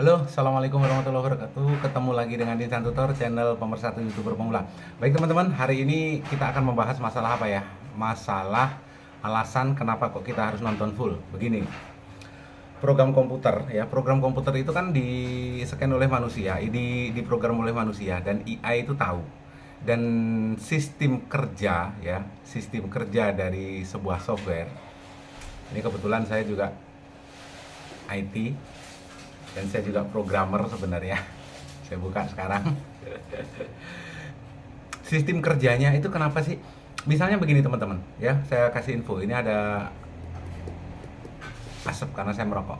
Halo, Assalamualaikum warahmatullahi wabarakatuh. Ketemu lagi dengan Dinsan Tutor, channel pemersatu YouTuber pemula. Baik teman-teman, hari ini kita akan membahas masalah apa ya? Masalah alasan kenapa kok kita harus nonton full. Begini, program komputer ya, program komputer itu kan di-scan oleh manusia, diprogram oleh manusia dan AI itu tahu. Dan sistem kerja ya, sistem kerja dari sebuah software. Ini kebetulan saya juga IT dan saya juga programmer sebenarnya. Saya buka sekarang. Sistem kerjanya itu kenapa sih? Misalnya begini teman-teman, ya saya kasih info. Ini ada asap karena saya merokok.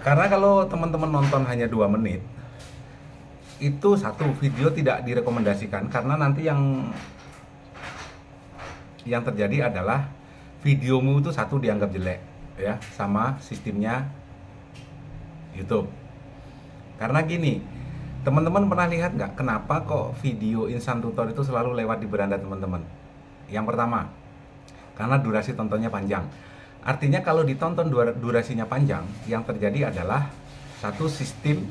Karena kalau teman-teman nonton hanya 2 menit, itu satu video tidak direkomendasikan karena nanti yang terjadi adalah videomu itu satu dianggap jelek ya sama sistemnya YouTube. Karena gini, teman-teman pernah lihat nggak kenapa kok video Insan Tutor itu selalu lewat di beranda teman-teman? Yang pertama, karena durasi tontonnya panjang. Artinya kalau ditonton durasinya panjang, yang terjadi adalah satu, sistem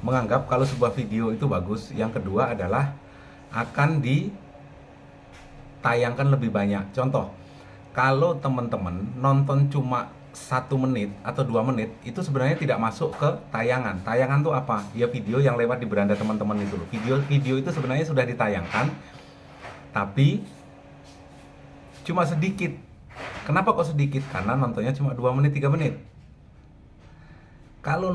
menganggap kalau sebuah video itu bagus. Yang kedua adalah akan ditayangkan lebih banyak. Contoh, kalau teman-teman nonton cuma 1 menit atau 2 menit, itu sebenarnya tidak masuk ke tayangan. Tayangan tuh apa? Ya video yang lewat di beranda teman-teman itu loh. Video itu sebenarnya sudah ditayangkan, tapi cuma sedikit. Kenapa kok sedikit? Karena nontonnya cuma 2 menit, 3 menit. Kalau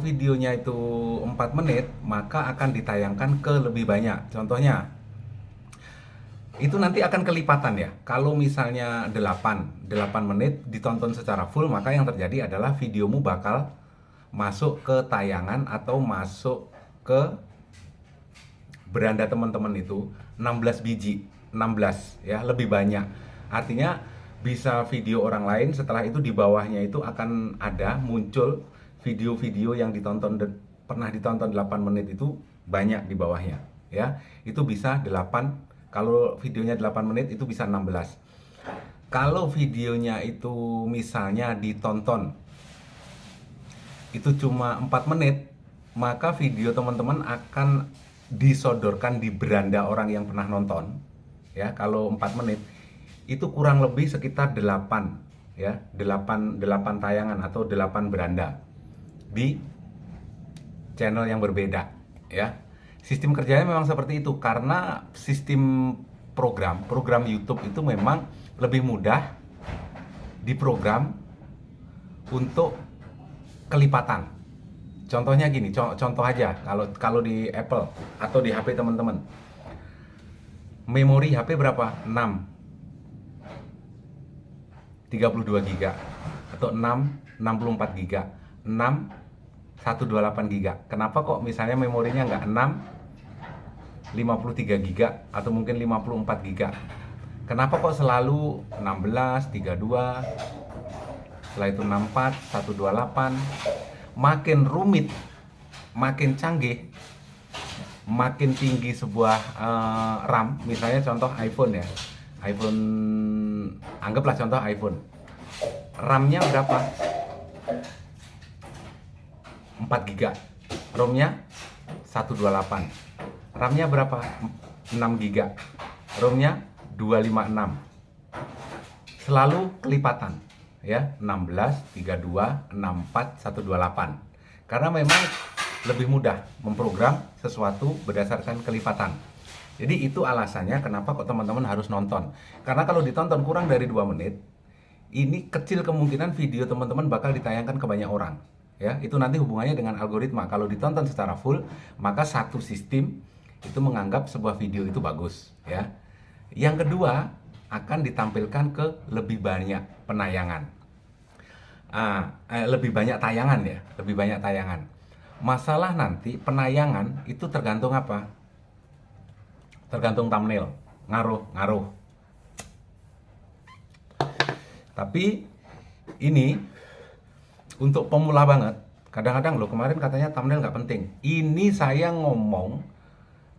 videonya itu 4 menit, maka akan ditayangkan ke lebih banyak. Contohnya, itu nanti akan kelipatan ya. Kalau misalnya 8 menit ditonton secara full, maka yang terjadi adalah videomu bakal masuk ke tayangan atau masuk ke beranda teman-teman itu 16 biji, 16 ya, lebih banyak. Artinya bisa video orang lain, setelah itu di bawahnya itu akan ada muncul video-video yang pernah ditonton 8 menit itu banyak di bawahnya ya. Itu bisa 8. Kalau videonya 8 menit itu bisa 16. Kalau videonya itu misalnya ditonton itu cuma 4 menit, maka video teman-teman akan disodorkan di beranda orang yang pernah nonton. Ya, kalau 4 menit itu kurang lebih sekitar 8 ya, 8 tayangan atau 8 beranda di channel yang berbeda ya. Sistem kerjanya memang seperti itu karena sistem program YouTube itu memang lebih mudah diprogram untuk kelipatan. Contohnya gini, contoh aja kalau di Apple atau di HP teman-teman. Memori HP berapa? 6 32 GB atau 6 64 GB, 6 128 GB. Kenapa kok misalnya memorinya nggak 6 53 GB atau mungkin 54 GB? Kenapa kok selalu 16 32, setelah itu 64 128? Makin rumit, makin canggih, makin tinggi sebuah RAM. Misalnya contoh iPhone ya, iPhone, anggaplah contoh iPhone, RAM-nya berapa? 4 GB, ROM-nya 128. RAM-nya berapa? 6 GB, ROM-nya 256. Selalu kelipatan ya, 16 32 64 128. Karena memang lebih mudah memprogram sesuatu berdasarkan kelipatan. Jadi itu alasannya kenapa kok teman-teman harus nonton. Karena kalau ditonton kurang dari 2 menit, ini kecil kemungkinan video teman-teman bakal ditayangkan ke banyak orang. Ya, itu nanti hubungannya dengan algoritma. Kalau ditonton secara full, maka satu sistem itu menganggap sebuah video itu bagus, ya. Yang kedua, akan ditampilkan ke lebih banyak penayangan. Lebih banyak tayangan ya, lebih banyak tayangan. Masalah nanti penayangan itu tergantung apa? Tergantung thumbnail, ngaruh. Tapi ini untuk pemula banget. Kadang-kadang loh, kemarin katanya thumbnail nggak penting. Ini saya ngomong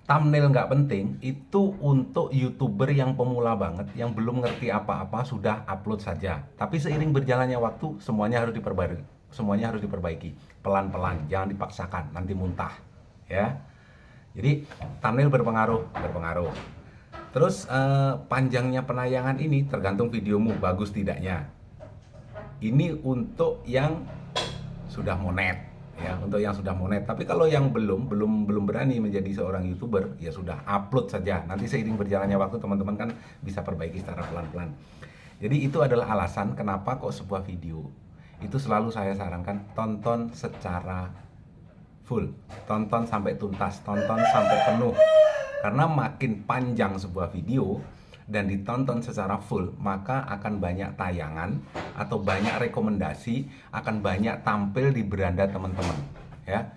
thumbnail nggak penting, itu untuk YouTuber yang pemula banget, yang belum ngerti apa-apa, sudah upload saja. Tapi seiring berjalannya waktu, semuanya harus diperbarui, semuanya harus diperbaiki, pelan-pelan, jangan dipaksakan, nanti muntah, ya. Jadi thumbnail berpengaruh. Terus panjangnya penayangan ini tergantung videomu bagus tidaknya. Ini untuk yang sudah monet, ya, untuk yang sudah monet. Tapi kalau yang belum berani menjadi seorang YouTuber, ya sudah upload saja. Nanti seiring berjalannya waktu teman-teman kan bisa perbaiki secara pelan-pelan. Jadi itu adalah alasan kenapa kok sebuah video itu selalu saya sarankan tonton secara full, tonton sampai tuntas, tonton sampai penuh. Karena makin panjang sebuah video dan ditonton secara full, maka akan banyak tayangan atau banyak rekomendasi, akan banyak tampil di beranda teman-teman, ya.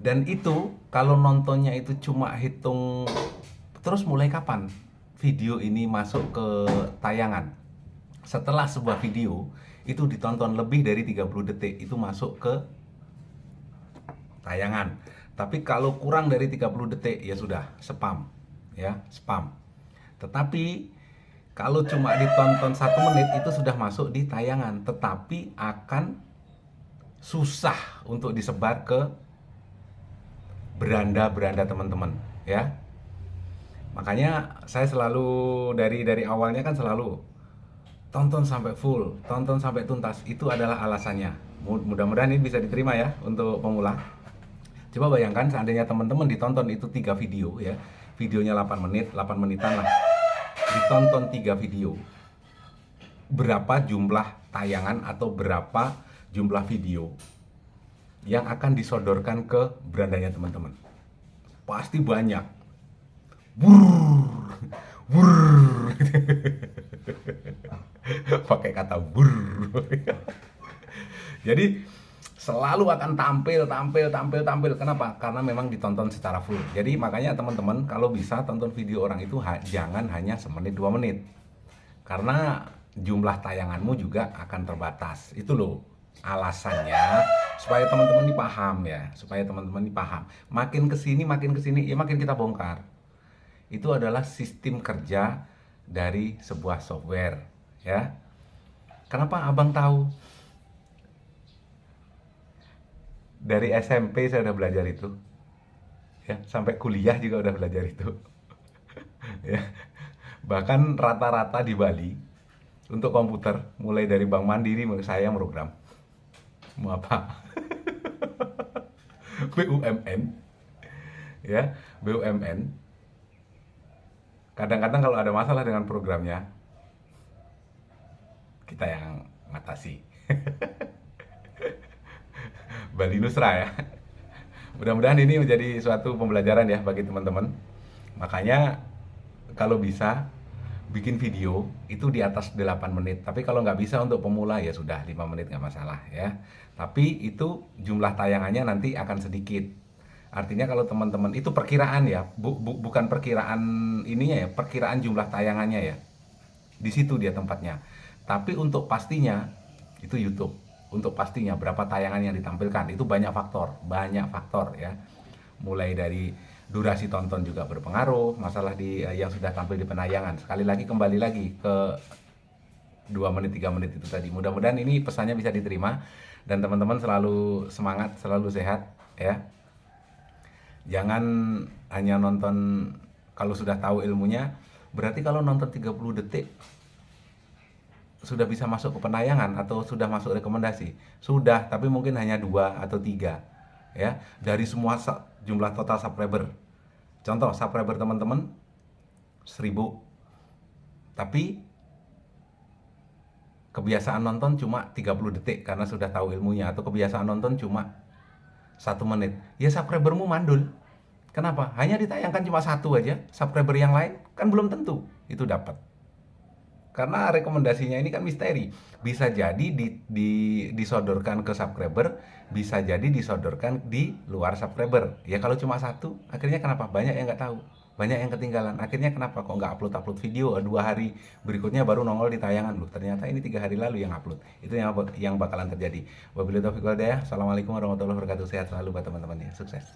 Dan itu kalau nontonnya itu cuma hitung terus, mulai kapan video ini masuk ke tayangan? Setelah sebuah video itu ditonton lebih dari 30 detik, itu masuk ke tayangan. Tapi kalau kurang dari 30 detik ya sudah spam, ya, spam. Tetapi kalau cuma ditonton 1 menit itu sudah masuk di tayangan, tetapi akan susah untuk disebar ke beranda-beranda teman-teman, ya. Makanya saya selalu dari awalnya kan selalu tonton sampai full, tonton sampai tuntas. Itu adalah alasannya. Mudah-mudahan ini bisa diterima ya untuk pemula. Coba bayangkan seandainya teman-teman ditonton itu 3 video, ya. Videonya 8 menit, 8 menitan lah. Ditonton 3 video. Berapa jumlah tayangan atau berapa jumlah video yang akan disodorkan ke berandanya teman-teman? Pasti banyak. Burr, burr. Pakai kata burr. Jadi selalu akan tampil. Kenapa? Karena memang ditonton secara full. Jadi makanya teman-teman kalau bisa tonton video orang itu jangan hanya 1 menit 2 menit. Karena jumlah tayanganmu juga akan terbatas. Itu loh alasannya, supaya teman-teman ini paham, ya. Supaya teman-teman ini paham. Makin kesini ya makin kita bongkar. Itu adalah sistem kerja dari sebuah software, ya. Kenapa abang tahu? Dari SMP saya udah belajar itu, ya, sampai kuliah juga udah belajar itu. Ya. Bahkan rata-rata di Bali untuk komputer, mulai dari Bank Mandiri saya program. Mau apa? BUMN, ya, BUMN. Kadang-kadang kalau ada masalah dengan programnya, kita yang ngatasi. Bali Nusra, ya. Mudah-mudahan ini menjadi suatu pembelajaran ya bagi teman-teman. Makanya kalau bisa bikin video itu di atas 8 menit. Tapi kalau nggak bisa untuk pemula ya sudah 5 menit nggak masalah, ya. Tapi itu jumlah tayangannya nanti akan sedikit. Artinya kalau teman-teman itu perkiraan ya, bukan perkiraan ininya ya, perkiraan jumlah tayangannya ya. Di situ dia tempatnya. Tapi untuk pastinya itu YouTube. Untuk pastinya berapa tayangan yang ditampilkan itu banyak faktor, ya. Mulai dari durasi tonton juga berpengaruh, masalah di yang sudah tampil di penayangan. Sekali lagi kembali lagi ke 2 menit 3 menit itu tadi. Mudah-mudahan ini pesannya bisa diterima dan teman-teman selalu semangat, selalu sehat, ya. Jangan hanya nonton kalau sudah tahu ilmunya, berarti kalau nonton 30 detik sudah bisa masuk ke penayangan atau sudah masuk rekomendasi. Sudah, tapi mungkin hanya 2 atau 3, ya, dari semua jumlah total subscriber. Contoh, subscriber teman-teman 1000, tapi kebiasaan nonton cuma 30 detik karena sudah tahu ilmunya, atau kebiasaan nonton cuma 1 menit. Ya subscribermu mandul. Kenapa? Hanya ditayangkan cuma 1 aja, subscriber yang lain kan belum tentu itu dapat. Karena rekomendasinya ini kan misteri. Bisa jadi disodorkan ke subscriber, bisa jadi disodorkan di luar subscriber. Ya kalau cuma 1, akhirnya kenapa? Banyak yang nggak tahu, banyak yang ketinggalan. Akhirnya kenapa kok nggak upload video 2 hari berikutnya baru nongol di tayangan. Loh, ternyata ini 3 hari lalu yang upload. Itu yang bakalan terjadi. Wabillahi taufiq wal hidayah. Assalamualaikum warahmatullahi wabarakatuh. Sehat selalu buat teman-teman ya. Sukses.